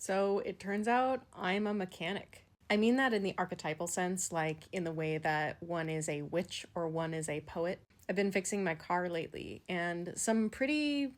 So it turns out I'm a mechanic. I mean that in the archetypal sense, like in the way that one is a witch or one is a poet. I've been fixing my car lately and some pretty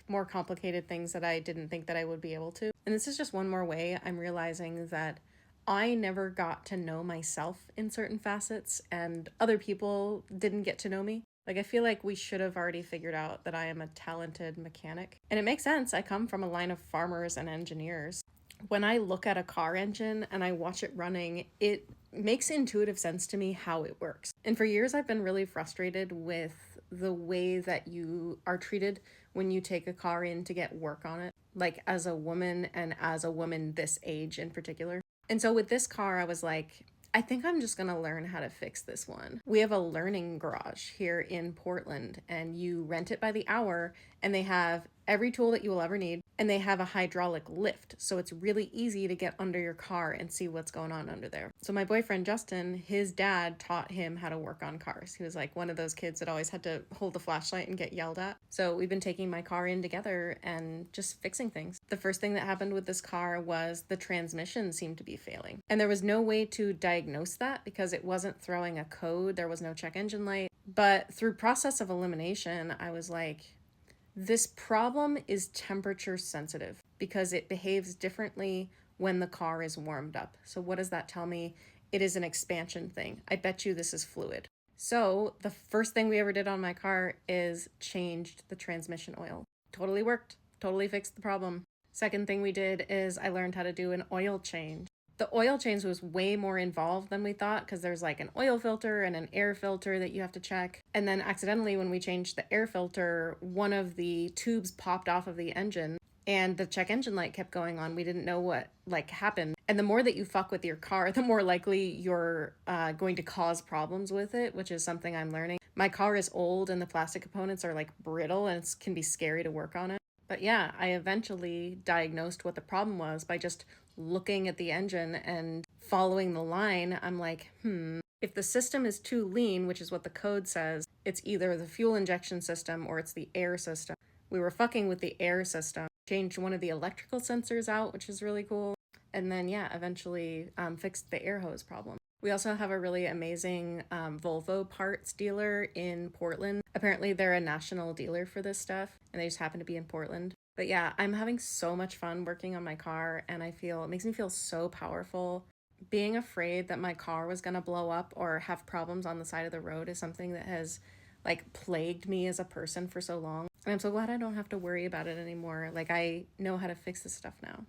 more complicated things that I didn't think that I would be able to. And this is just one more way I'm realizing that I never got to know myself in certain facets and other people didn't get to know me. Like, I feel like we should have already figured out that I am a talented mechanic. And it makes sense. I come from a line of farmers and engineers. When I look at a car engine and I watch it running, it makes intuitive sense to me how it works. And for years, I've been really frustrated with the way that you are treated when you take a car in to get work on it, like as a woman and as a woman this age in particular. And so with this car, I was like, I think I'm just gonna learn how to fix this one. We have a learning garage here in Portland, and you rent it by the hour, and they have every tool that you will ever need, and they have a hydraulic lift, so it's really easy to get under your car and see what's going on under there. So my boyfriend Justin, his dad taught him how to work on cars. He was like one of those kids that always had to hold the flashlight and get yelled at. So we've been taking my car in together and just fixing things. The first thing that happened with this car was the transmission seemed to be failing, and there was no way to diagnose that because it wasn't throwing a code. There was no check engine light. But through process of elimination, I was like, this problem is temperature sensitive because it behaves differently when the car is warmed up. So what does that tell me? It is an expansion thing. I bet you this is fluid. So the first thing we ever did on my car is changed the transmission oil. Totally worked. Totally fixed the problem. Second thing we did is I learned how to do an oil change. The oil change was way more involved than we thought because there's like an oil filter and an air filter that you have to check. And then accidentally, when we changed the air filter, one of the tubes popped off of the engine and the check engine light kept going on. We didn't know what happened. And the more that you fuck with your car, the more likely you're going to cause problems with it, which is something I'm learning. My car is old and the plastic components are brittle and it can be scary to work on it. But yeah, I eventually diagnosed what the problem was by just looking at the engine and following the line. I'm like, if the system is too lean, which is what the code says, it's either the fuel injection system or it's the air system. We were fucking with the air system, changed one of the electrical sensors out, which is really cool. And then, yeah, eventually fixed the air hose problem. We also have a really amazing Volvo parts dealer in Portland. Apparently, they're a national dealer for this stuff, and they just happen to be in Portland. But yeah, I'm having so much fun working on my car, and it makes me feel so powerful. Being afraid that my car was gonna blow up or have problems on the side of the road is something that has plagued me as a person for so long. And I'm so glad I don't have to worry about it anymore. I know how to fix this stuff now.